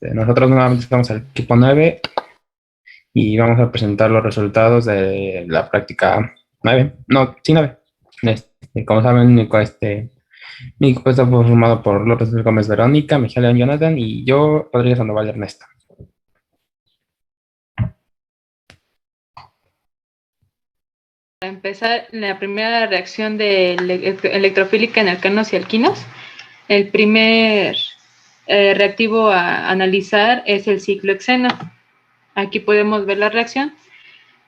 Nosotros nuevamente estamos al equipo 9 y vamos a presentar los resultados de la práctica 9. No, sí, 9. Como saben, mi equipo está formado por López Gómez Verónica, Miguel León Jonathan y yo, Rodríguez Sandoval Ernesto. Para empezar, la primera reacción de electrofílica en alcanos y alquinos, el primer reactivo a analizar es el ciclohexeno. Aquí podemos ver la reacción.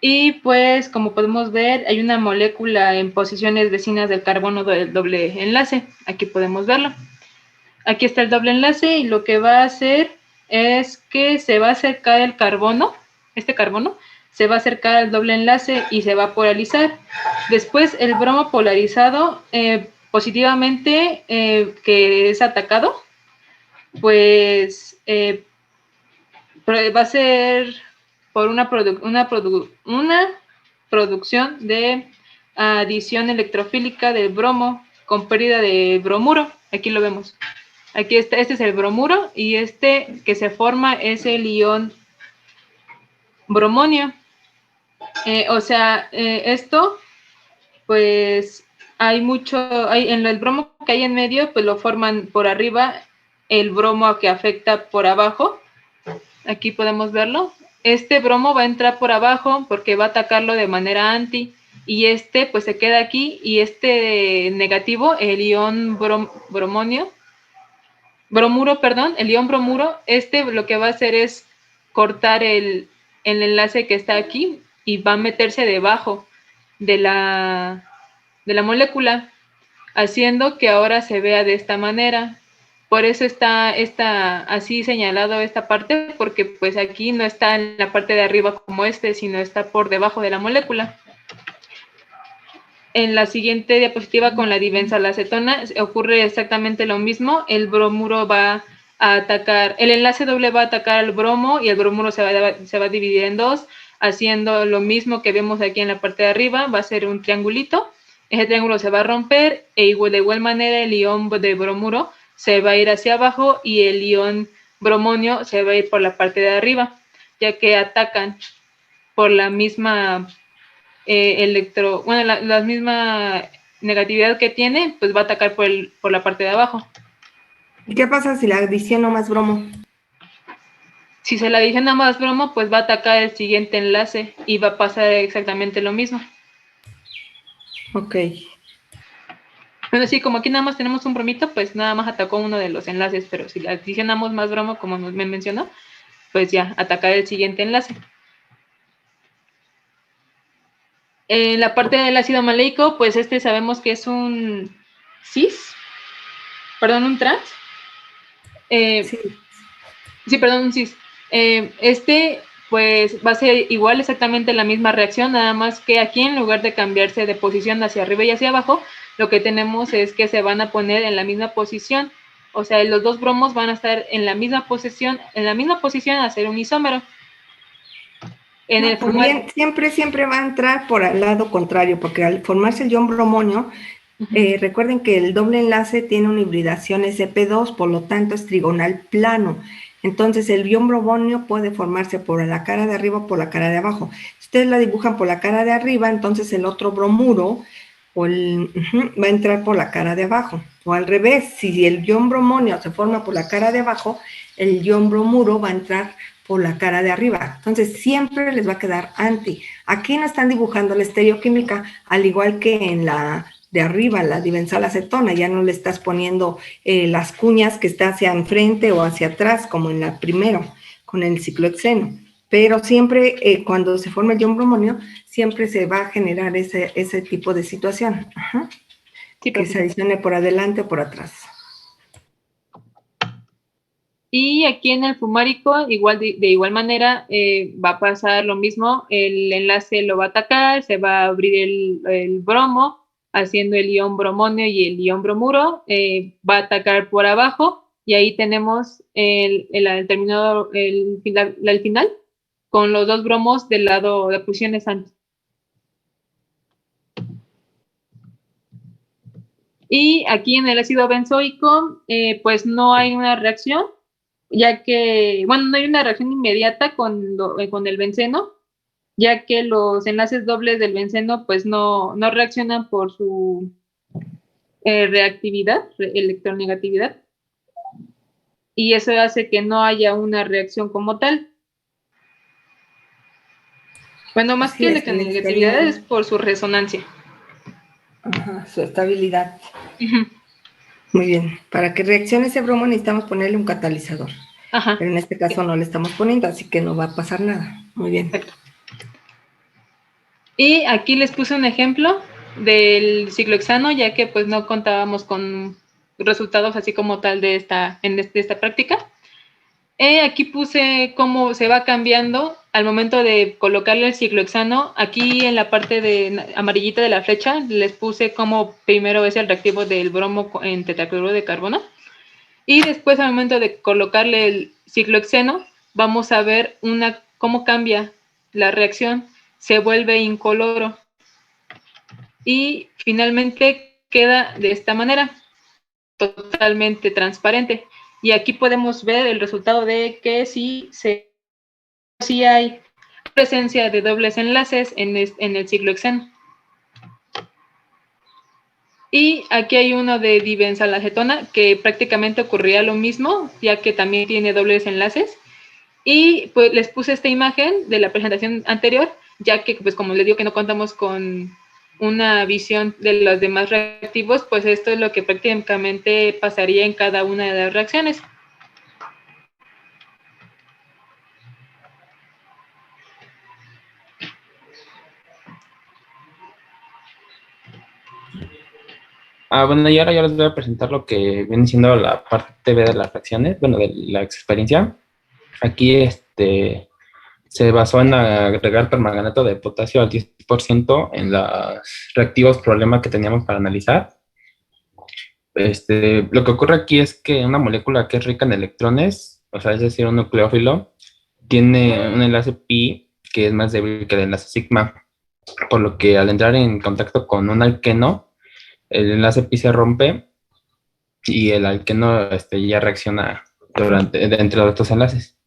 Y pues, como podemos ver, hay una molécula en posiciones vecinas del carbono del doble enlace. Aquí podemos verlo. Aquí está el doble enlace y lo que va a hacer es que se va a acercar el carbono, este carbono, se va a acercar al doble enlace y se va a polarizar. Después el bromo polarizado positivamente que es atacado, pues va a ser por una producción de adición electrofílica del bromo con pérdida de bromuro. Aquí lo vemos. Aquí está, este es el bromuro y este que se forma es el ion bromonio. Esto, pues en el bromo que hay en medio, pues lo forman por arriba el bromo que afecta por abajo. Aquí podemos verlo. Este bromo va a entrar por abajo porque va a atacarlo de manera anti y este pues se queda aquí y este negativo, el ion bromonio, bromuro, perdón, el ion bromuro, lo que va a hacer es cortar el enlace que está aquí y va a meterse debajo de la molécula, haciendo que ahora se vea de esta manera. Por eso está así señalado esta parte, porque pues aquí no está en la parte de arriba como sino está por debajo de la molécula. En la siguiente diapositiva con la dibenzoacetona ocurre exactamente lo mismo. El bromuro va a atacar, el enlace doble va a atacar al bromo y el bromuro se va a dividir en dos, haciendo lo mismo que vemos aquí en la parte de arriba. Va a ser un triangulito. Ese triángulo se va a romper de igual manera el ion de bromuro se va a ir hacia abajo y el ion bromonio se va a ir por la parte de arriba, ya que atacan por la misma la misma negatividad que tiene, pues va a atacar por la parte de abajo. ¿Y qué pasa si la adiciono más bromo? Si se le adiciona más bromo, pues va a atacar el siguiente enlace y va a pasar exactamente lo mismo. Ok. Bueno, sí, como aquí nada más tenemos un bromito, pues nada más atacó uno de los enlaces, pero si le adicionamos más bromo, como me mencionó, pues ya, atacar el siguiente enlace. En la parte del ácido maleico, pues sabemos que es un un trans. Sí. Sí, perdón, un cis. Pues va a ser igual exactamente la misma reacción, nada más que aquí en lugar de cambiarse de posición hacia arriba y hacia abajo, lo que tenemos es que se van a poner en la misma posición. O sea, los dos bromos van a estar en la misma posición a hacer un isómero. También siempre va a entrar por el lado contrario, porque al formarse el ion bromonio, recuerden que el doble enlace tiene una hibridación sp2, por lo tanto es trigonal plano. Entonces el ion bromonio puede formarse por la cara de arriba o por la cara de abajo. Si ustedes la dibujan por la cara de arriba, entonces el otro bromuro va a entrar por la cara de abajo. O al revés, si el ion bromonio se forma por la cara de abajo, el ion bromuro va a entrar por la cara de arriba. Entonces siempre les va a quedar anti. Aquí no están dibujando la estereoquímica, al igual que en la de arriba, la dibenzoacetona, ya no le estás poniendo las cuñas que está hacia enfrente o hacia atrás, como en la primero, con el ciclohexeno. Pero siempre, cuando se forma el ion bromonio, siempre se va a generar ese tipo de situación. Ajá. Sí, que se adicione por adelante o por atrás. Y aquí en el fumárico, igual de igual manera, va a pasar lo mismo. El enlace lo va a atacar, se va a abrir el bromo, haciendo el ion bromonio y el ion bromuro. Va a atacar por abajo y ahí tenemos el final con los dos bromos del lado de posiciones antes. Y aquí en el ácido benzoico, pues no hay una reacción. ya que, bueno, no hay una reacción inmediata con el benceno, ya que los enlaces dobles del benceno pues no reaccionan por su reactividad, electronegatividad, y eso hace que no haya una reacción como tal. Bueno, más Así que es, electronegatividad necesitaría es por su resonancia. su estabilidad. Ujú. Muy bien. Para que reaccione ese bromo necesitamos ponerle un catalizador. Ajá, Pero en este caso no le estamos poniendo, así que no va a pasar nada. Muy bien. exacto. Y aquí les puse un ejemplo del ciclohexano, ya que pues no contábamos con resultados así como tal de esta práctica. Aquí puse cómo se va cambiando al momento de colocarle el ciclohexano. Aquí en la parte de amarillita de la flecha les puse cómo primero es el reactivo del bromo en tetracloruro de carbono. Y después al momento de colocarle el ciclohexeno, vamos a ver cómo cambia la reacción. Se vuelve incoloro. Y finalmente queda de esta manera, totalmente transparente. Y aquí podemos ver el resultado de que sí hay presencia de dobles enlaces en el ciclohexano. Y aquí hay uno de dibenzalacetona que prácticamente ocurría lo mismo, ya que también tiene dobles enlaces. Y pues les puse esta imagen de la presentación anterior, ya que pues como les digo que no contamos con una visión de los demás reactivos, pues esto es lo que prácticamente pasaría en cada una de las reacciones. Bueno, y ahora yo les voy a presentar lo que viene siendo la parte B de las reacciones, bueno, de la experiencia. Aquí se basó en agregar permanganato de potasio al 10% en los reactivos problema que teníamos para analizar. Lo que ocurre aquí es que una molécula que es rica en electrones, o sea, es decir, un nucleófilo, tiene un enlace pi que es más débil que el enlace sigma, por lo que al entrar en contacto con un alqueno, el enlace pi se rompe y el alqueno ya reacciona entre los dos enlaces.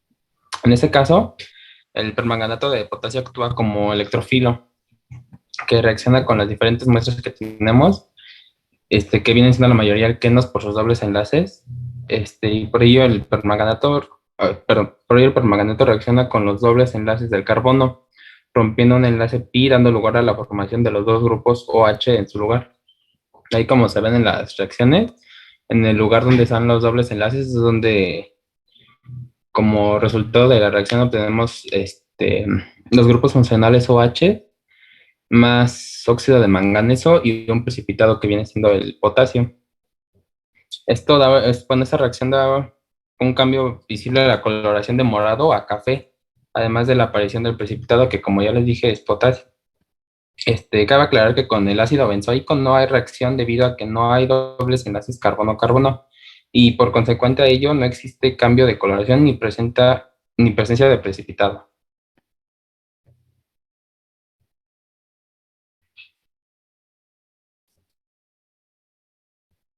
En este caso, el permanganato de potasio actúa como electrofilo, que reacciona con las diferentes muestras que tenemos, que vienen siendo la mayoría alquenos por sus dobles enlaces, y por ello por ello el permanganato reacciona con los dobles enlaces del carbono, rompiendo un enlace pi, dando lugar a la formación de los dos grupos OH en su lugar. Ahí como se ven en las reacciones, en el lugar donde están los dobles enlaces es donde, como resultado de la reacción, obtenemos los grupos funcionales OH más óxido de manganeso y un precipitado que viene siendo el potasio. Cuando esta reacción da un cambio visible de la coloración de morado a café, además de la aparición del precipitado que, como ya les dije, es potasio. Cabe aclarar que con el ácido benzoico no hay reacción debido a que no hay dobles enlaces carbono-carbono y por consecuente a ello no existe cambio de coloración ni presencia de precipitado.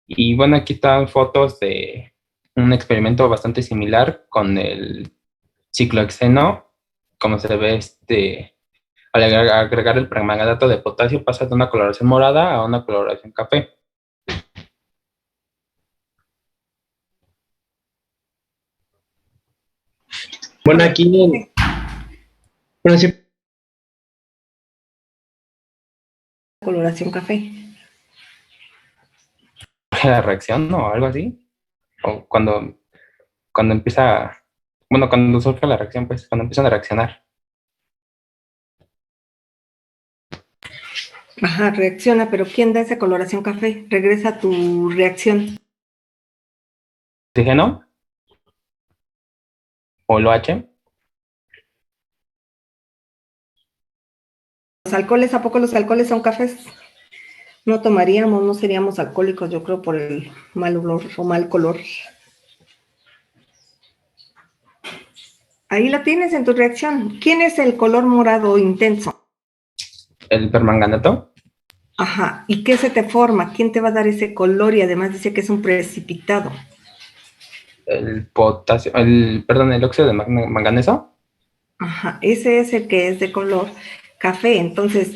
Y bueno, aquí están fotos de un experimento bastante similar con el ciclohexeno. Como se ve, al agregar el permanganato de potasio pasa de una coloración morada a una coloración café. Bueno, aquí, bueno, sí, Coloración café. La reacción o algo así, o cuando empieza, bueno, cuando surge la reacción, pues cuando empiezan a reaccionar. Ajá, reacciona, pero ¿quién da esa coloración café? Regresa a tu reacción. Oxígeno o el OH. ¿Los alcoholes, a poco los alcoholes son cafés? No tomaríamos, no seríamos alcohólicos, yo creo, por el mal olor o mal color. Ahí lo tienes en tu reacción. ¿Quién es el color morado intenso? El permanganato. Ajá, ¿y qué se te forma? ¿Quién te va a dar ese color? Y además dice que es un precipitado. el potasio, perdón, el óxido de manganeso. Ajá, ese es el que es de color café. Entonces,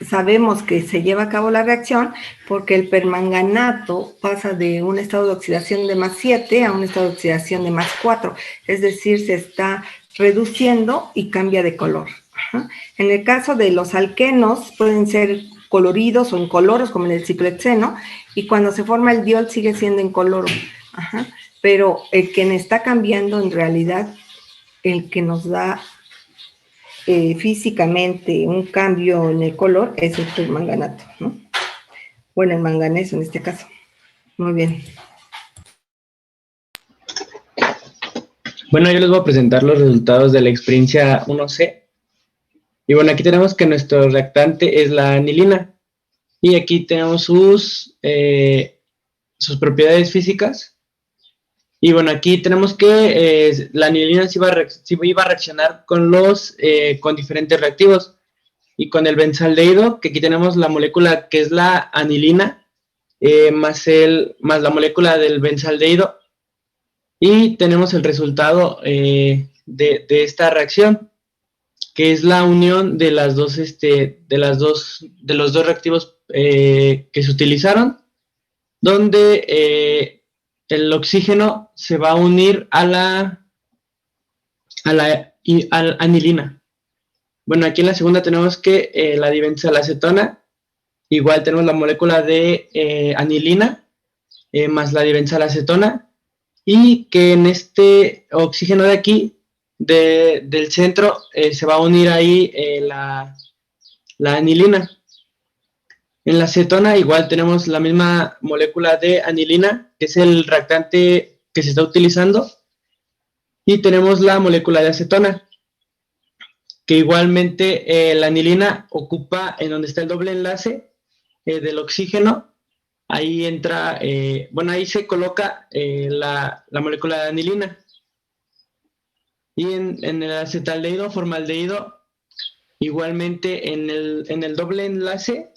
sabemos que se lleva a cabo la reacción porque el permanganato pasa de un estado de oxidación de +7 a un estado de oxidación de +4. Es decir, se está reduciendo y cambia de color. Ajá. En el caso de los alquenos, pueden ser coloridos o incoloros, como en el ciclohexeno, y cuando se forma el diol sigue siendo incoloro. Ajá. Pero el que está cambiando en realidad, el que nos da físicamente un cambio en el color es el permanganato, ¿no? Bueno, el manganeso en este caso. Muy bien. Bueno, yo les voy a presentar los resultados de la experiencia 1C. Y bueno, aquí tenemos que nuestro reactante es la anilina. Y aquí tenemos sus propiedades físicas. Y bueno, aquí tenemos que la anilina sí iba a reaccionar con diferentes reactivos. Y con el benzaldehído, que aquí tenemos la molécula que es la anilina, más la molécula del benzaldehído. Y tenemos el resultado de esta reacción, que es la unión de los dos reactivos que se utilizaron, donde el oxígeno se va a unir a la anilina. Bueno, aquí en la segunda tenemos que la dibenzoilacetona, igual tenemos la molécula de anilina más la dibenzoilacetona, y que en este oxígeno de aquí, del centro, se va a unir ahí la anilina. En la acetona igual tenemos la misma molécula de anilina, que es el reactante que se está utilizando, y tenemos la molécula de acetona, que igualmente la anilina ocupa en donde está el doble enlace del oxígeno. Ahí entra, ahí se coloca la molécula de anilina. Y en el acetaldehído, formaldehído, igualmente en el doble enlace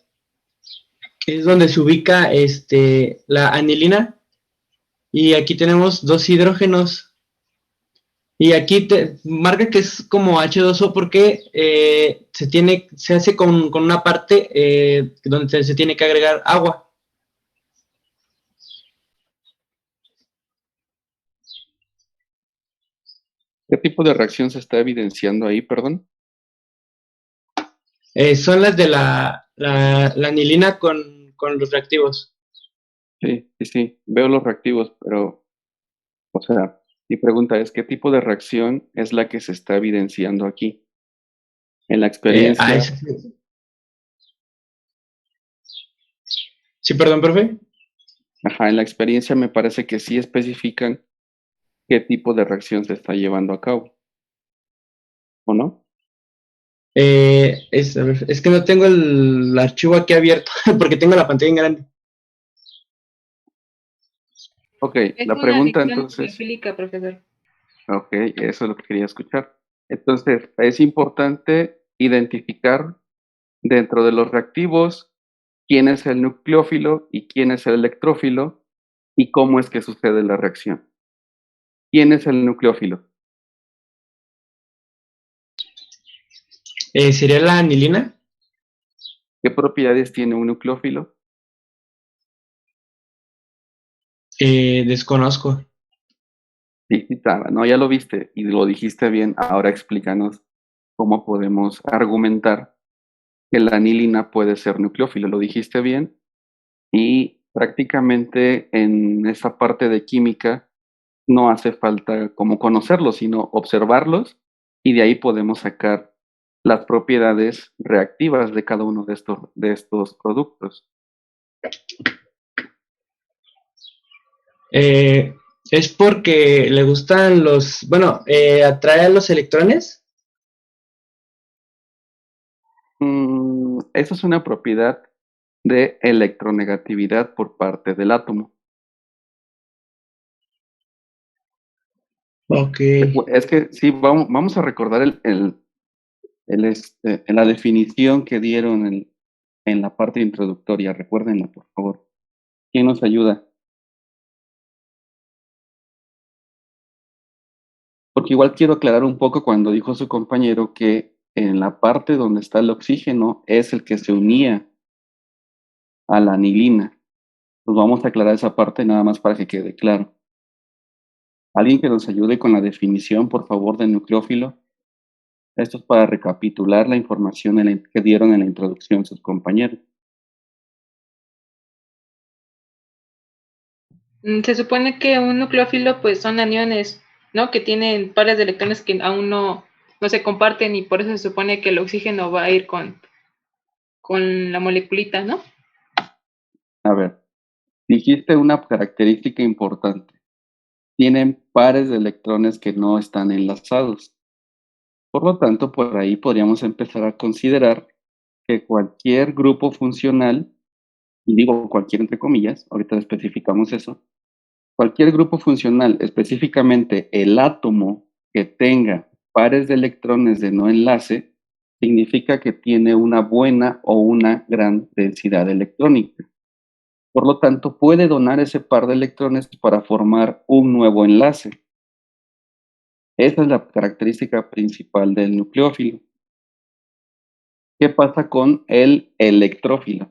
es donde se ubica la anilina, y aquí tenemos dos hidrógenos, y aquí marca que es como H2O porque se hace con una parte donde se tiene que agregar agua. ¿Qué tipo de reacción se está evidenciando ahí, perdón? Son las de la anilina con los reactivos. Sí, veo los reactivos, pero, o sea, mi pregunta es, ¿qué tipo de reacción es la que se está evidenciando aquí? En la experiencia, Sí, perdón, profe. en la experiencia me parece que sí especifican qué tipo de reacción se está llevando a cabo, ¿o no? A ver, es que no tengo el archivo aquí abierto porque tengo la pantalla en grande. Ok, Es la una pregunta reacción entonces, nucleofílica, profesor. ok, eso es lo que quería escuchar. Entonces, es importante identificar dentro de los reactivos quién es el nucleófilo y quién es el electrófilo y cómo es que sucede la reacción. ¿Quién es el nucleófilo? ¿Sería la anilina? ¿Qué propiedades tiene un nucleófilo? Desconozco. Sí, sí, no, ya lo viste y lo dijiste bien. Ahora explícanos cómo podemos argumentar que la anilina puede ser nucleófilo. Lo dijiste bien y prácticamente en esa parte de química no hace falta como conocerlos, sino observarlos, y de ahí podemos sacar las propiedades reactivas de cada uno de estos productos. Es porque le gustan atrae a los electrones. Esa es una propiedad de electronegatividad por parte del átomo. Ok. Es que sí, vamos a recordar la definición que dieron en la parte introductoria. Recuérdenla, por favor. ¿Quién nos ayuda? Porque igual quiero aclarar un poco cuando dijo su compañero que en la parte donde está el oxígeno es el que se unía a la anilina. Pues vamos a aclarar esa parte nada más para que quede claro. ¿Alguien que nos ayude con la definición, por favor, de nucleófilo? Esto es para recapitular la información que dieron en la introducción sus compañeros. Se supone que un nucleófilo pues son aniones, ¿no? Que tienen pares de electrones que aún no se comparten y por eso se supone que el oxígeno va a ir con la moleculita, ¿no? A ver, dijiste una característica importante. Tienen pares de electrones que no están enlazados. Por lo tanto, por ahí podríamos empezar a considerar que cualquier grupo funcional, y digo cualquier entre comillas, ahorita especificamos eso, cualquier grupo funcional, específicamente el átomo que tenga pares de electrones de no enlace, significa que tiene una buena o una gran densidad electrónica. Por lo tanto, puede donar ese par de electrones para formar un nuevo enlace. Esa es la característica principal del nucleófilo. ¿Qué pasa con el electrófilo?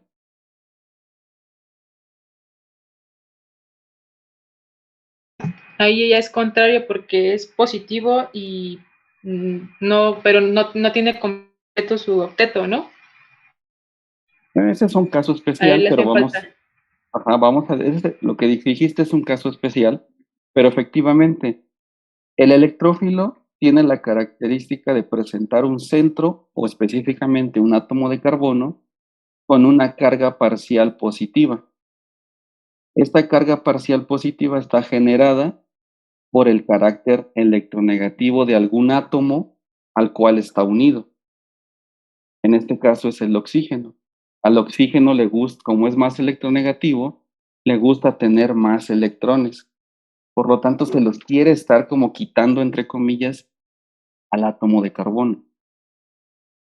Ahí ya es contrario porque es positivo y pero no tiene completo su octeto, ¿no? Ese es un caso A él especial, le pero hacen falta. vamos a lo que dijiste es un caso especial, pero efectivamente, el electrófilo tiene la característica de presentar un centro o específicamente un átomo de carbono con una carga parcial positiva. Esta carga parcial positiva está generada por el carácter electronegativo de algún átomo al cual está unido. En este caso es el oxígeno. Al oxígeno le gusta, como es más electronegativo, le gusta tener más electrones. Por lo tanto, se los quiere estar como quitando, entre comillas, al átomo de carbono.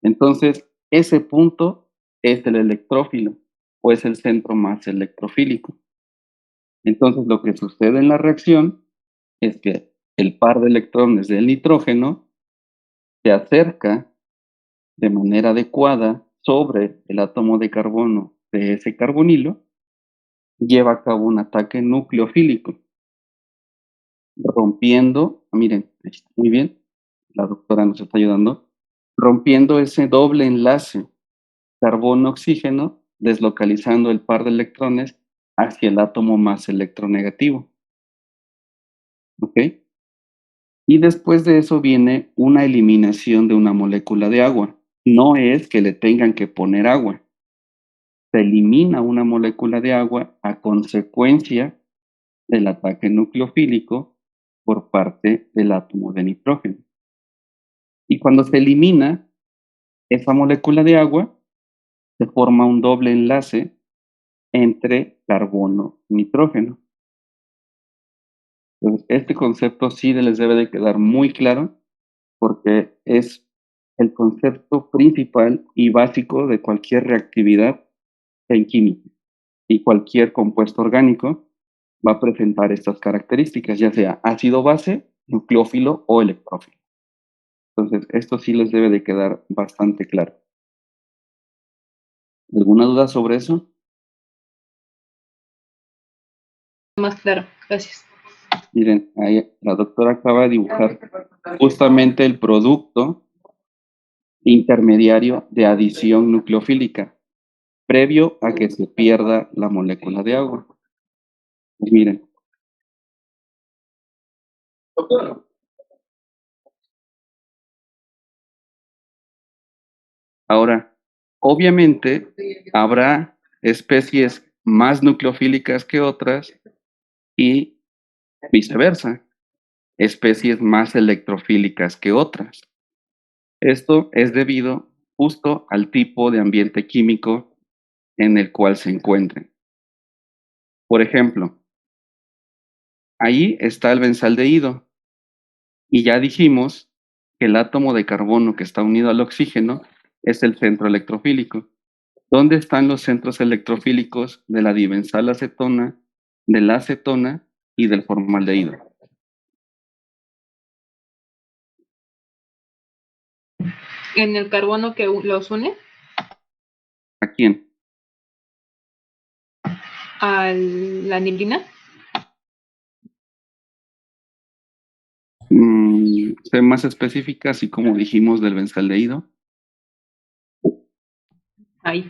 Entonces, ese punto es el electrófilo o es el centro más electrofílico. Entonces, lo que sucede en la reacción es que el par de electrones del nitrógeno se acerca de manera adecuada sobre el átomo de carbono de ese carbonilo y lleva a cabo un ataque nucleofílico, rompiendo, miren, muy bien, la doctora nos está ayudando, rompiendo ese doble enlace carbono-oxígeno, deslocalizando el par de electrones hacia el átomo más electronegativo. ¿Ok? Y después de eso viene una eliminación de una molécula de agua. No es que le tengan que poner agua. Se elimina una molécula de agua a consecuencia del ataque nucleofílico por parte del átomo de nitrógeno. Y cuando se elimina esa molécula de agua, se forma un doble enlace entre carbono y nitrógeno. Entonces, este concepto sí les debe de quedar muy claro porque es el concepto principal y básico de cualquier reactividad en química. Y cualquier compuesto orgánico va a presentar estas características, ya sea ácido base, nucleófilo o electrófilo. Entonces, esto sí les debe de quedar bastante claro. ¿Alguna duda sobre eso? Más claro, gracias. Miren, ahí la doctora acaba de dibujar justamente el producto intermediario de adición nucleofílica, previo a que se pierda la molécula de agua. Pues miren. Ahora, obviamente habrá especies más nucleofílicas que otras y viceversa, especies más electrofílicas que otras. Esto es debido justo al tipo de ambiente químico en el cual se encuentren. Por ejemplo, ahí está el benzaldehído y ya dijimos que el átomo de carbono que está unido al oxígeno es el centro electrofílico. ¿Dónde están los centros electrofílicos de la dibenzoilacetona, de la acetona y del formaldehído? en el carbono que los une ¿A quién? a la anilina. Sé más específica, así como dijimos del benzaldehído. Ahí.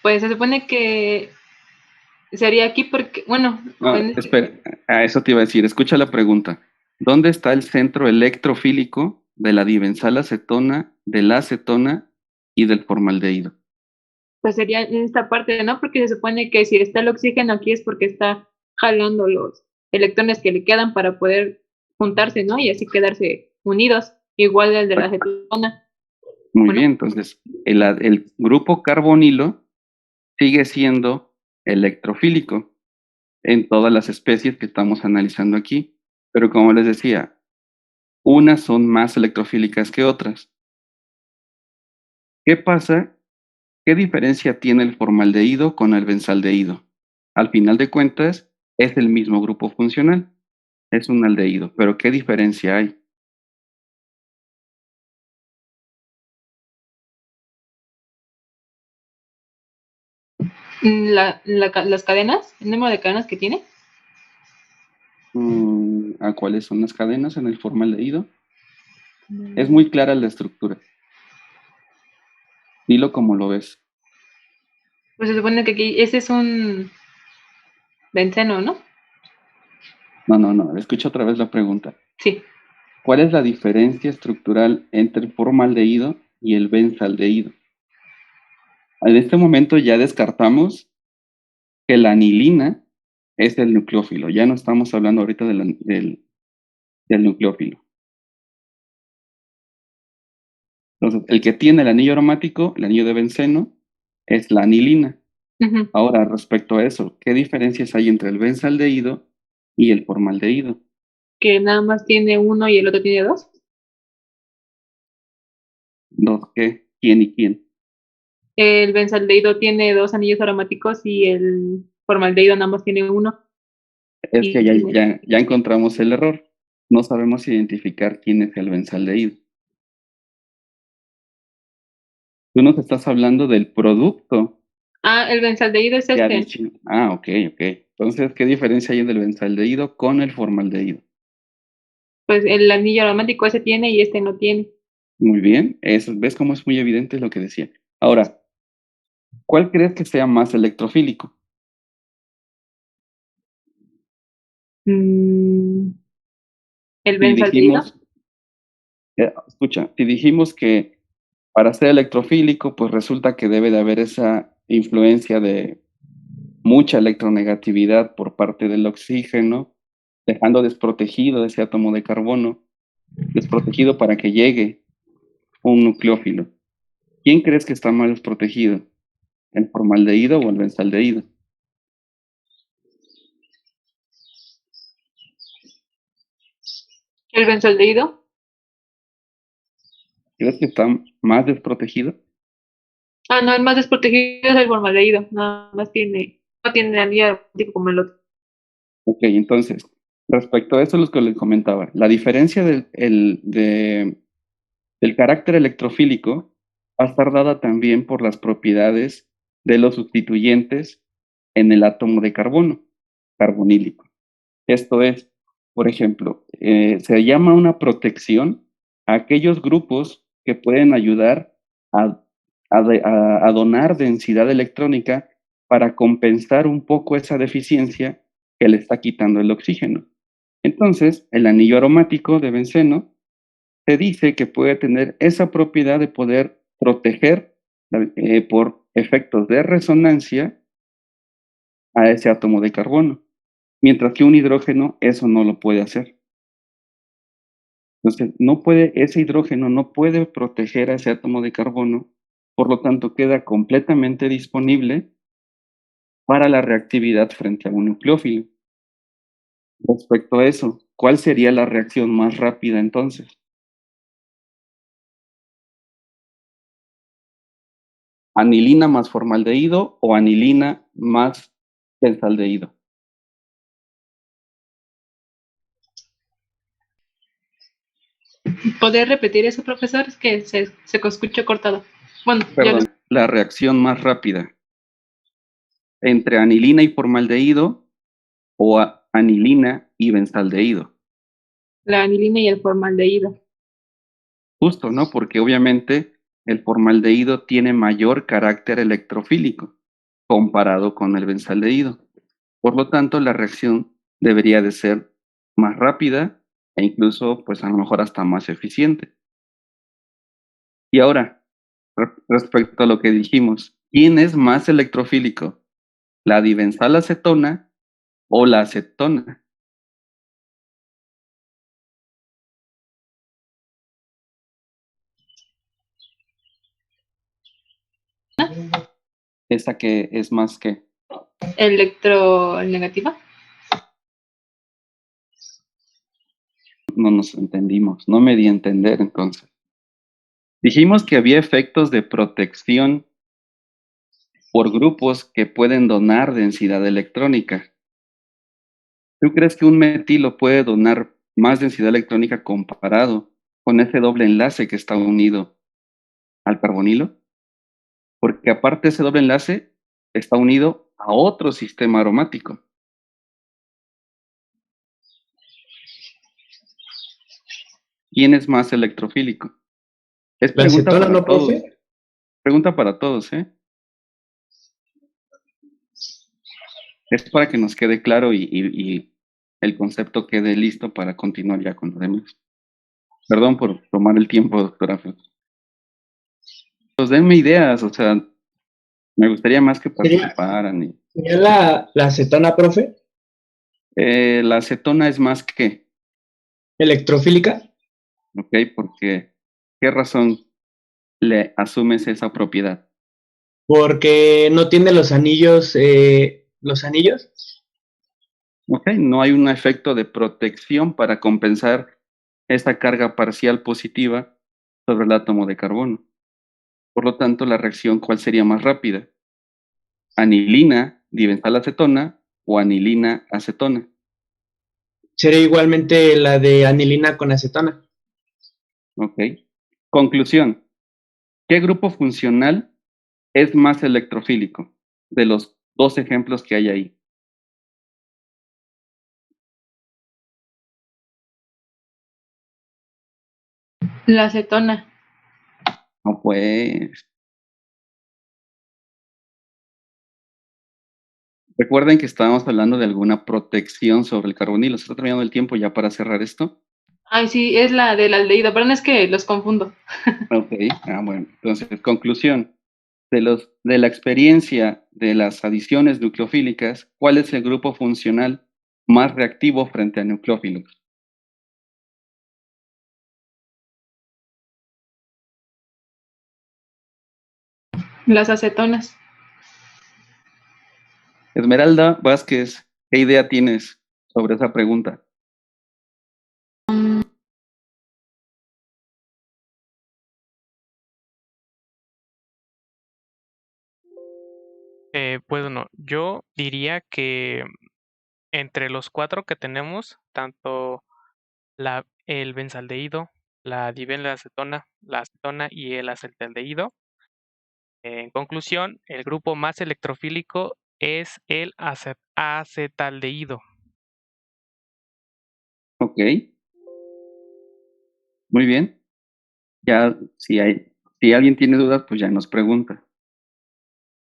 Pues se supone que sería aquí porque, bueno, No, espera, a eso te iba a decir. Escucha la pregunta. ¿Dónde está el centro electrofílico de la dibenzoacetona, de la acetona y del formaldehído? pues sería en esta parte, ¿no? Porque se supone que si está el oxígeno aquí es porque está jalando los electrones que le quedan para poder juntarse, ¿no? Y así quedarse unidos, igual el de la acetona. Muy Bueno, bien, entonces el grupo carbonilo sigue siendo electrofílico en todas las especies que estamos analizando aquí, pero como les decía, unas son más electrofílicas que otras. ¿Qué pasa? ¿Qué diferencia tiene el formaldehído con el benzaldehído? Al final de cuentas, es el mismo grupo funcional, es un aldehído, pero ¿qué diferencia hay? las cadenas, el número de cadenas que tiene. ¿A cuáles son las cadenas en el formaldehído? Es muy clara la estructura. Dilo como lo ves. Pues se supone que aquí, ese es un benceno, ¿no? No, escucha otra vez la pregunta. Sí. ¿Cuál es la diferencia estructural entre el formaldehído y el benzaldehído? En este momento ya descartamos que la anilina es el nucleófilo. Ya no estamos hablando ahorita del nucleófilo. Entonces, el que tiene el anillo aromático, el anillo de benceno, es la anilina. Uh-huh. Ahora, respecto a eso, ¿qué diferencias hay entre el benzaldehído y el formaldehído? Que nada más tiene uno y el otro tiene dos. ¿Dos qué? ¿Quién y quién? El benzaldehído tiene dos anillos aromáticos y el formaldehído nada más tiene uno. Es Y que ya encontramos el error. No sabemos identificar quién es el benzaldehído. Tú nos estás hablando del producto el benzaldehído es que ha este. dicho. Ok. Entonces, ¿qué diferencia hay entre el benzaldehído con el formaldehído? Pues el anillo aromático ese tiene y este no tiene. Muy bien, eso, ¿ves cómo es muy evidente lo que decía? Ahora, ¿cuál crees que sea más electrofílico? El Si benzaldehído. dijimos, escucha, si dijimos que para ser electrofílico, pues resulta que debe de haber esa influencia de mucha electronegatividad por parte del oxígeno, dejando desprotegido ese átomo de carbono, desprotegido para que llegue un nucleófilo. ¿Quién crees que está más desprotegido? ¿El formaldehído o el benzaldehído? El benzaldehído. ¿Crees que está más desprotegido? No, el más desprotegido es el formaldehído. Nada más no tiene anillo aromático como el otro. Ok, entonces, respecto a eso, lo que les comentaba, la diferencia del carácter electrofílico va a estar dada también por las propiedades de los sustituyentes en el átomo de carbono, carbonílico. Esto es, por ejemplo, se llama una protección a aquellos grupos que pueden ayudar a donar densidad electrónica para compensar un poco esa deficiencia que le está quitando el oxígeno. Entonces, el anillo aromático de benceno se dice que puede tener esa propiedad de poder proteger por efectos de resonancia a ese átomo de carbono, mientras que un hidrógeno eso no lo puede hacer. Entonces, ese hidrógeno no puede proteger a ese átomo de carbono, por lo tanto queda completamente disponible para la reactividad frente a un nucleófilo. Respecto a eso, ¿cuál sería la reacción más rápida entonces? ¿Anilina más formaldehído o anilina más benzaldehído? ¿Poder repetir eso, profesor? Es que se escuchó cortado. Bueno, Perdón, la reacción más rápida entre anilina y formaldehído o anilina y benzaldehído. la anilina y el formaldehído. Justo, ¿no? Porque obviamente el formaldehído tiene mayor carácter electrofílico comparado con el benzaldehído. Por lo tanto, la reacción debería de ser más rápida e incluso, pues a lo mejor hasta más eficiente. Y ahora, respecto a lo que dijimos, ¿quién es más electrofílico? ¿La dibenzoacetona o la acetona? ¿Esa que es más que? ¿Electronegativa? No nos entendimos, no me di a entender entonces. Dijimos que había efectos de protección por grupos que pueden donar densidad electrónica. ¿Tú crees que un metilo puede donar más densidad electrónica comparado con ese doble enlace que está unido al carbonilo? Porque aparte ese doble enlace está unido a otro sistema aromático. ¿Quién es más electrofílico? Es ¿La pregunta acetona, para no, todos. profe? Pregunta para todos, ¿eh? Es para que nos quede claro y el concepto quede listo para continuar ya con lo demás. Perdón por tomar el tiempo, doctora. Pues denme ideas, o sea, me gustaría más que participaran. ¿Sería la acetona, profe? La acetona es más que, ¿Electrofílica? ¿ok? Porque, ¿qué razón le asumes esa propiedad? Porque no tiene los anillos, ¿los anillos? ¿Ok? No hay un efecto de protección para compensar esta carga parcial positiva sobre el átomo de carbono. Por lo tanto, la reacción, ¿cuál sería más rápida? ¿Anilina dibenzoacetona o anilina acetona? Sería igualmente la de anilina con acetona. ¿Ok? Conclusión. ¿Qué grupo funcional es más electrofílico de los dos ejemplos que hay ahí? La acetona. No, pues. Recuerden que estábamos hablando de alguna protección sobre el carbonilo. ¿Se está terminando el tiempo ya para cerrar esto? Ay, sí, es la del aldehído, pero no es que los confundo. Ok, bueno. Entonces, conclusión. De la experiencia de las adiciones nucleofílicas, ¿cuál es el grupo funcional más reactivo frente a nucleófilos? Las acetonas. Esmeralda Vázquez, ¿qué idea tienes sobre esa pregunta? Bueno, yo diría que entre los cuatro que tenemos, tanto el benzaldehído, la dibenzoacetona, la acetona y el acetaldehído, en conclusión, el grupo más electrofílico es el acetaldehído. Ok, muy bien. Ya, si alguien tiene dudas, pues ya nos pregunta.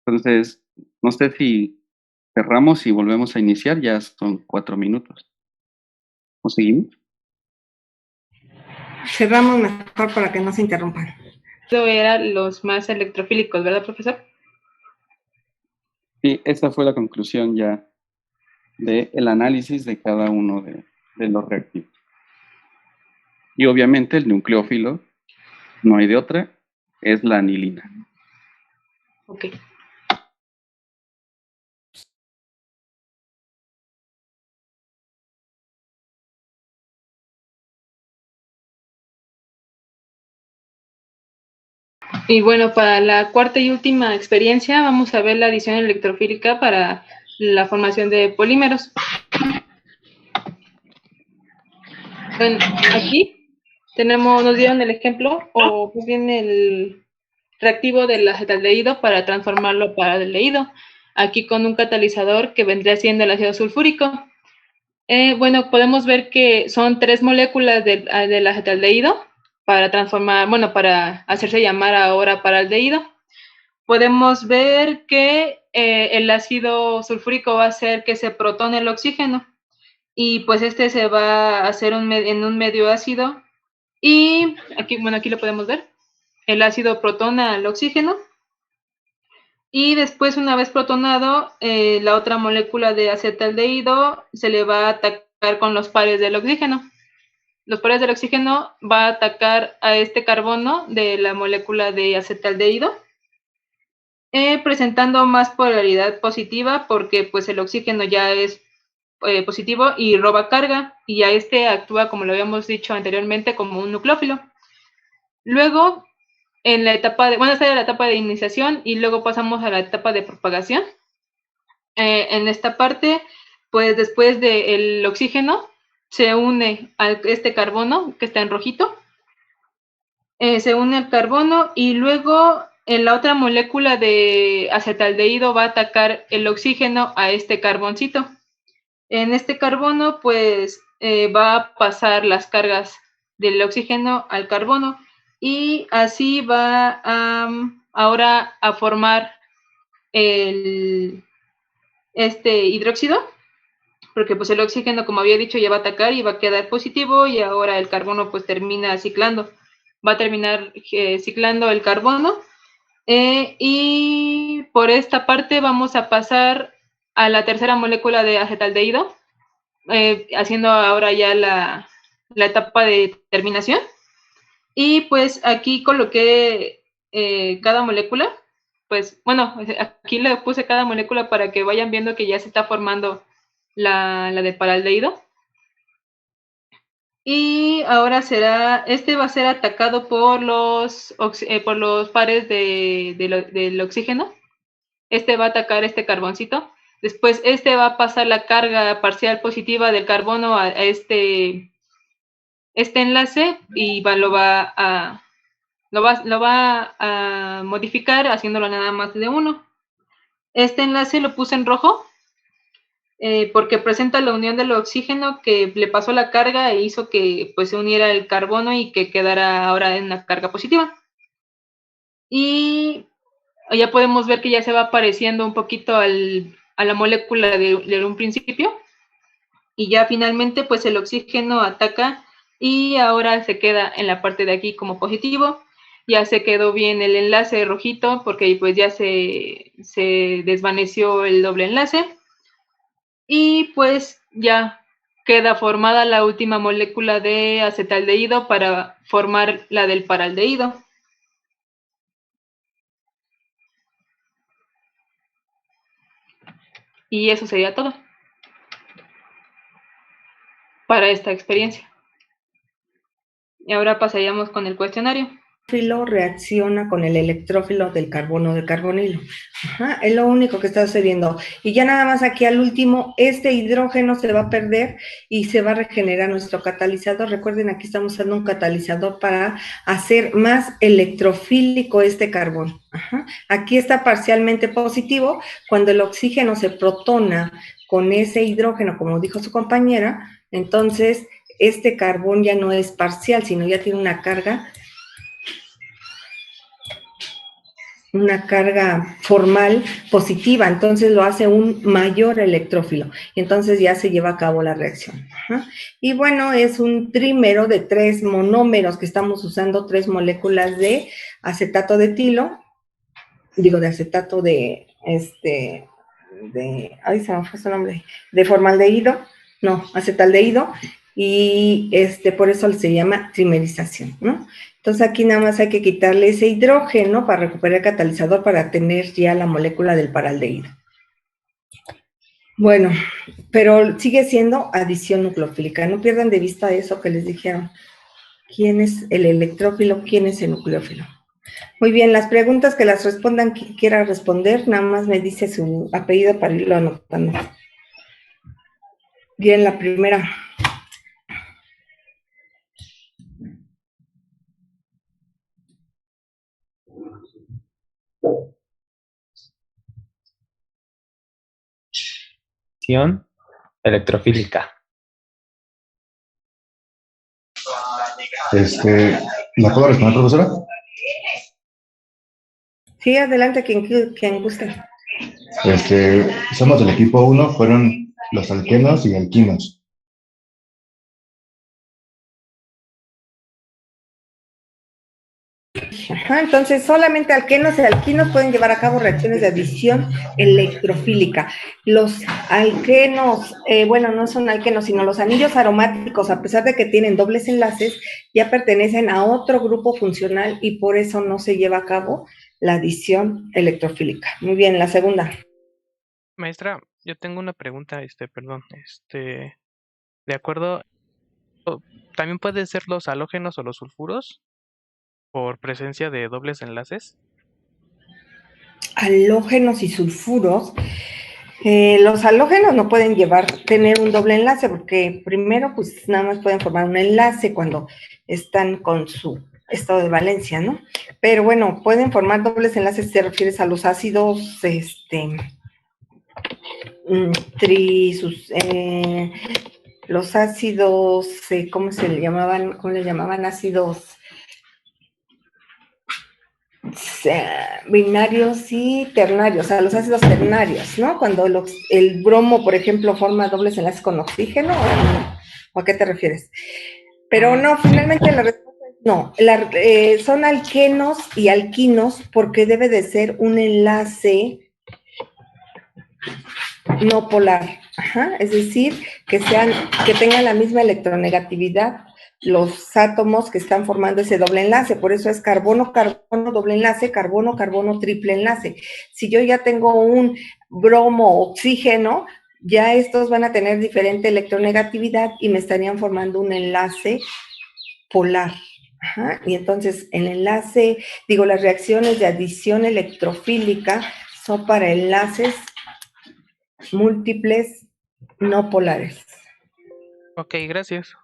Entonces, no sé si cerramos y volvemos a iniciar, ya son 4 minutos. ¿O seguimos? Cerramos mejor para que no se interrumpan. Eso eran los más electrofílicos, ¿verdad, profesor? Sí, esa fue la conclusión ya del análisis de cada uno de los reactivos. Y obviamente el nucleófilo, no hay de otra, es la anilina. Ok. Y bueno, para la cuarta y última experiencia vamos a ver la adición electrofílica para la formación de polímeros. Bueno, aquí nos dieron el ejemplo, o pues bien el reactivo del acetaldehído para transformarlo para aldehído, aquí con un catalizador que vendría siendo el ácido sulfúrico. Bueno, podemos ver que son 3 moléculas del acetaldehído para transformar, bueno, para hacerse llamar ahora para aldehído. Podemos ver que el ácido sulfúrico va a hacer que se protone el oxígeno y pues este se va a hacer en un medio ácido y aquí, bueno, aquí lo podemos ver. El ácido protona al oxígeno y después, una vez protonado, la otra molécula de acetaldehído se le va a atacar con los pares del oxígeno. Los pares del oxígeno va a atacar a este carbono de la molécula de acetaldehído, presentando más polaridad positiva porque pues el oxígeno ya es positivo y roba carga, y a este actúa, como lo habíamos dicho anteriormente, como un nucleófilo. Luego, en la etapa de, bueno, esta era la etapa de iniciación y luego pasamos a la etapa de propagación. En esta parte, pues después del oxígeno, se une a este carbono que está en rojito, se une al carbono y luego en la otra molécula de acetaldehído va a atacar el oxígeno a este carboncito. En este carbono, pues va a pasar las cargas del oxígeno al carbono y así va ahora a formar este hidróxido, porque pues el oxígeno, como había dicho, ya va a atacar y va a quedar positivo y ahora el carbono pues termina ciclando, va a terminar ciclando el carbono y por esta parte vamos a pasar a la tercera molécula de acetaldehído, haciendo ahora ya la etapa de terminación. Y pues aquí coloqué cada molécula, pues bueno, aquí le puse cada molécula para que vayan viendo que ya se está formando la de paraldehído. Y ahora este va a ser atacado por los pares del oxígeno. Este va a atacar este carboncito. Después este va a pasar la carga parcial positiva del carbono a este enlace y lo va a modificar haciéndolo nada más de uno. Este enlace lo puse en rojo porque presenta la unión del oxígeno que le pasó la carga e hizo que pues se uniera el carbono y que quedara ahora en una carga positiva. Y ya podemos ver que ya se va pareciendo un poquito a la molécula de un principio. Y ya finalmente pues el oxígeno ataca y ahora se queda en la parte de aquí como positivo. Ya se quedó bien el enlace rojito porque pues ya se desvaneció el doble enlace. Y pues ya queda formada la última molécula de acetaldehído para formar la del paraldehído. Y eso sería todo para esta experiencia. Y ahora pasaríamos con el cuestionario. El electrófilo reacciona con el electrófilo del carbono de carbonilo. Ajá, es lo único que está sucediendo. Y ya nada más aquí al último, este hidrógeno se va a perder y se va a regenerar nuestro catalizador. Recuerden, aquí estamos usando un catalizador para hacer más electrofílico este carbón. Ajá. Aquí está parcialmente positivo. Cuando el oxígeno se protona con ese hidrógeno, como dijo su compañera, entonces este carbón ya no es parcial, sino ya tiene una carga formal positiva, entonces lo hace un mayor electrófilo, y entonces ya se lleva a cabo la reacción. Ajá. Y bueno, es un trímero de 3 monómeros que estamos usando, 3 moléculas de acetato de etilo, de acetato ay, se me fue su nombre, de formaldehído, no, acetaldehído, y por eso se llama trimerización, ¿no? Entonces aquí nada más hay que quitarle ese hidrógeno para recuperar el catalizador para tener ya la molécula del paraldehído. Bueno, pero sigue siendo adición nucleofílica. No pierdan de vista eso que les dijeron. ¿Quién es el electrófilo? ¿Quién es el nucleófilo? Muy bien, las preguntas que las respondan, quien quiera responder, nada más me dice su apellido para irlo anotando. Bien, la primera. adición electrofílica. ¿La puedo responder, profesora? Sí, adelante, quien guste. Somos del equipo 1, fueron los alquenos y alquinos. Ajá, entonces, solamente alquenos y alquinos pueden llevar a cabo reacciones de adición electrofílica. Los alquenos, bueno, no son alquenos, sino los anillos aromáticos, a pesar de que tienen dobles enlaces, ya pertenecen a otro grupo funcional y por eso no se lleva a cabo la adición electrofílica. Muy bien, la segunda. Maestra, yo tengo una pregunta, perdón, de acuerdo, ¿también pueden ser los halógenos o los sulfuros por presencia de dobles enlaces? Halógenos y sulfuros. Los halógenos no pueden tener un doble enlace porque primero pues nada más pueden formar un enlace cuando están con su estado de valencia, ¿no? Pero bueno, pueden formar dobles enlaces si te refieres a los ácidos, los ácidos, ¿cómo le llamaban? Ácidos binarios y ternarios, o sea, los ácidos ternarios, ¿no? Cuando el bromo, por ejemplo, forma dobles enlaces con oxígeno, ¿o a qué te refieres? Pero no, finalmente la respuesta es no. Son alquenos y alquinos porque debe de ser un enlace no polar. Ajá, es decir, que tengan la misma electronegatividad los átomos que están formando ese doble enlace. Por eso es carbono-carbono doble enlace, carbono-carbono triple enlace. Si yo ya tengo un bromo-oxígeno, ya estos van a tener diferente electronegatividad y me estarían formando un enlace polar. Ajá, y entonces las reacciones de adición electrofílica son para enlaces múltiples no polares. Ok, gracias.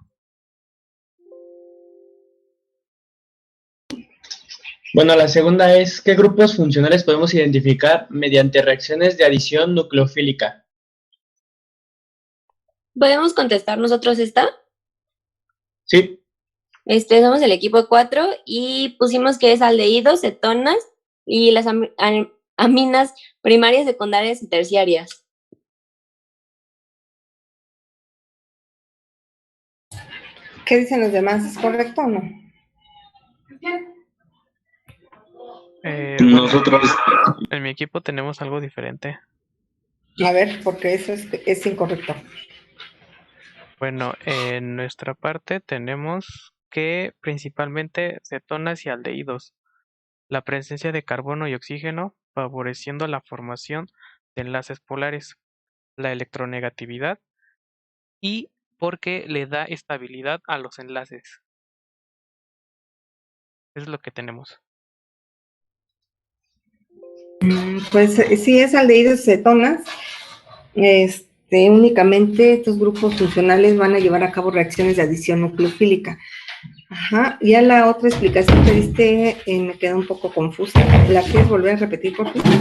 Bueno, la segunda es, ¿qué grupos funcionales podemos identificar mediante reacciones de adición nucleofílica? ¿Podemos contestar nosotros esta? Sí. Somos el equipo 4 y pusimos que es aldehídos, cetonas y las aminas primarias, secundarias y terciarias. ¿Qué dicen los demás? ¿Es correcto o no? Nosotros en mi equipo tenemos algo diferente. A ver, porque eso es incorrecto. Bueno, en nuestra parte tenemos que principalmente cetonas y aldehídos. La presencia de carbono y oxígeno favoreciendo la formación de enlaces polares, la electronegatividad y porque le da estabilidad a los enlaces. Es lo que tenemos. Pues sí, es aldehídos y cetonas. Únicamente estos grupos funcionales van a llevar a cabo reacciones de adición nucleofílica. Ajá, ya la otra explicación que diste me queda un poco confusa. ¿La quieres volver a repetir, por favor?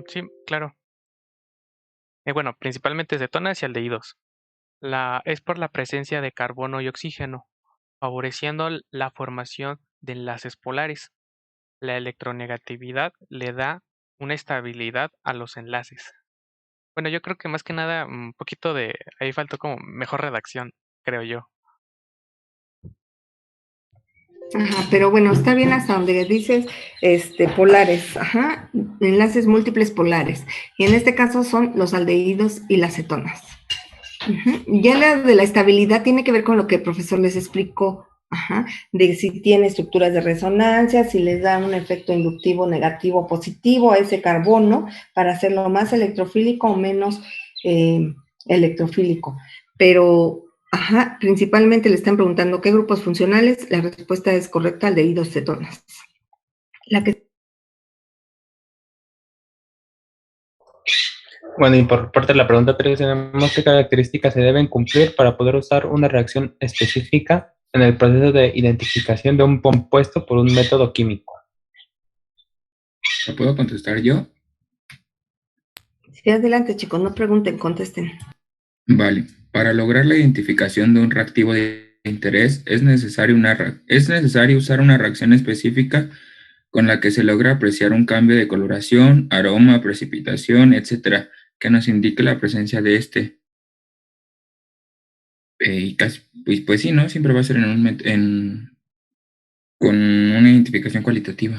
Sí, claro. Bueno, principalmente cetonas y aldehídos. Es por la presencia de carbono y oxígeno, favoreciendo la formación de enlaces polares. La electronegatividad le da una estabilidad a los enlaces. Bueno, yo creo que más que nada un poquito ahí faltó como mejor redacción, creo yo. Ajá, pero bueno, está bien hasta donde dices polares, ajá, enlaces múltiples polares. Y en este caso son los aldehídos y las cetonas. Ya la de la estabilidad tiene que ver con lo que el profesor les explicó, ajá, de si tiene estructuras de resonancia, si les da un efecto inductivo negativo o positivo a ese carbono para hacerlo más electrofílico o menos electrofílico. Pero, ajá, principalmente le están preguntando qué grupos funcionales, la respuesta es correcta, aldehídos, cetonas. Bueno, y por parte de la pregunta 3 tenemos qué características se deben cumplir para poder usar una reacción específica en el proceso de identificación de un compuesto por un método químico. ¿Lo puedo contestar yo? Sí, adelante, chicos, no pregunten, contesten. Vale, para lograr la identificación de un reactivo de interés es necesario usar una reacción específica con la que se logra apreciar un cambio de coloración, aroma, precipitación, etcétera, que nos indique la presencia de este. Y pues sí, ¿no? Siempre va a ser con una identificación cualitativa.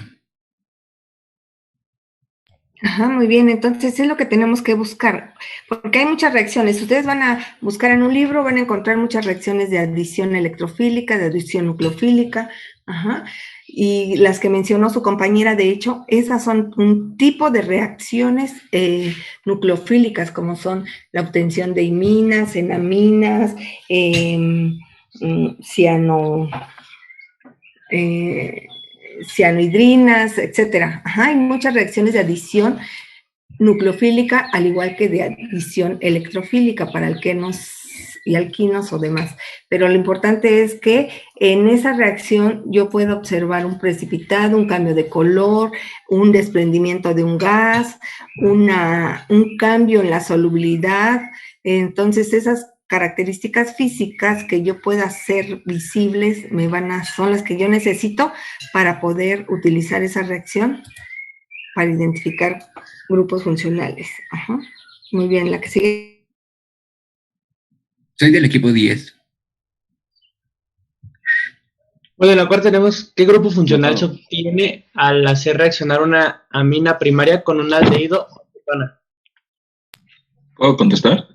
Ajá, muy bien, entonces es lo que tenemos que buscar, porque hay muchas reacciones. Ustedes van a buscar en un libro, van a encontrar muchas reacciones de adición electrofílica, de adición nucleofílica, ajá, y las que mencionó su compañera, de hecho, esas son un tipo de reacciones nucleofílicas, como son la obtención de iminas, enaminas, ciano... cianohidrinas, etcétera. Ajá, hay muchas reacciones de adición nucleofílica, al igual que de adición electrofílica para alquenos y alquinos o demás. Pero lo importante es que en esa reacción yo puedo observar un precipitado, un cambio de color, un desprendimiento de un gas, un cambio en la solubilidad. Entonces, esas características físicas que yo pueda hacer visibles son las que yo necesito para poder utilizar esa reacción para identificar grupos funcionales. Ajá. Muy bien, la que sigue. Soy del equipo 10. Bueno, en la cuarta tenemos qué grupo funcional se obtiene al hacer reaccionar una amina primaria con un aldehído o cetona. ¿Puedo contestar?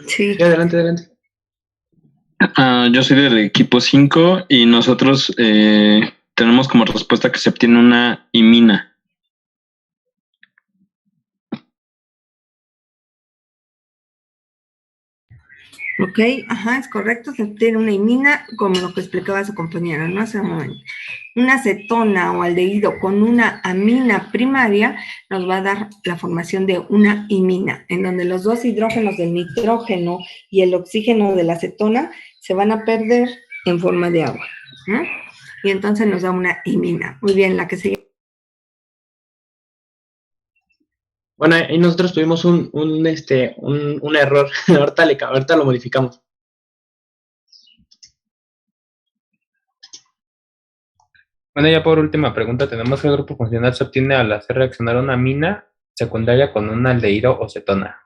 Sí. Sí, adelante, adelante. Yo soy del equipo 5 y nosotros tenemos como respuesta que se obtiene una imina. Ok, ajá, es correcto, se obtiene una imina, como lo que explicaba su compañera, ¿no? Hace un momento. Una acetona o aldehído con una amina primaria nos va a dar la formación de una imina, en donde los dos hidrógenos del nitrógeno y el oxígeno de la acetona se van a perder en forma de agua, ¿no? Y entonces nos da una imina. Muy bien, la que sigue. Bueno, ahí nosotros tuvimos un error. ahorita lo modificamos. Bueno, ya por última pregunta, tenemos que el grupo funcional se obtiene al hacer reaccionar una amina secundaria con un aldehído o cetona.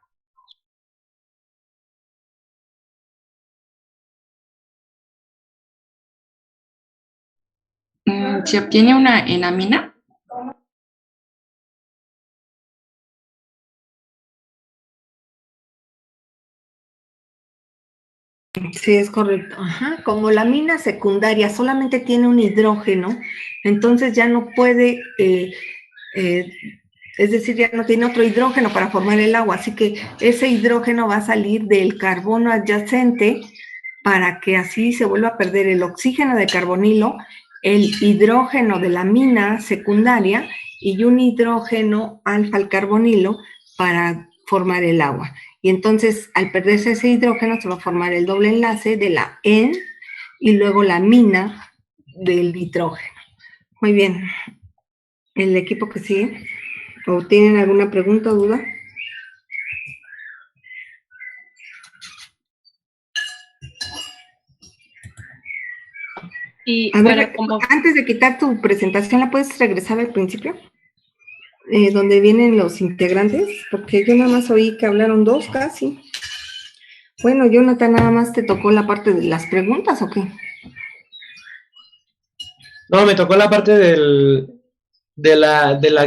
¿Se obtiene una enamina? Sí, es correcto. Ajá. Como la amina secundaria solamente tiene un hidrógeno, entonces ya no puede, es decir, ya no tiene otro hidrógeno para formar el agua, así que ese hidrógeno va a salir del carbono adyacente para que así se vuelva a perder el oxígeno de carbonilo, el hidrógeno de la amina secundaria y un hidrógeno alfa al carbonilo para formar el agua. Y entonces, al perderse ese hidrógeno, se va a formar el doble enlace de la N y luego la amina del nitrógeno. Muy bien. ¿El equipo que sigue? ¿O tienen alguna pregunta o duda? Y A bueno, ver, antes de quitar tu presentación, ¿la puedes regresar al principio? Donde vienen los integrantes, porque yo nada más oí que hablaron dos casi. Bueno, Jonathan, nada más te tocó la parte de las preguntas, ¿o qué? No, me tocó la parte de la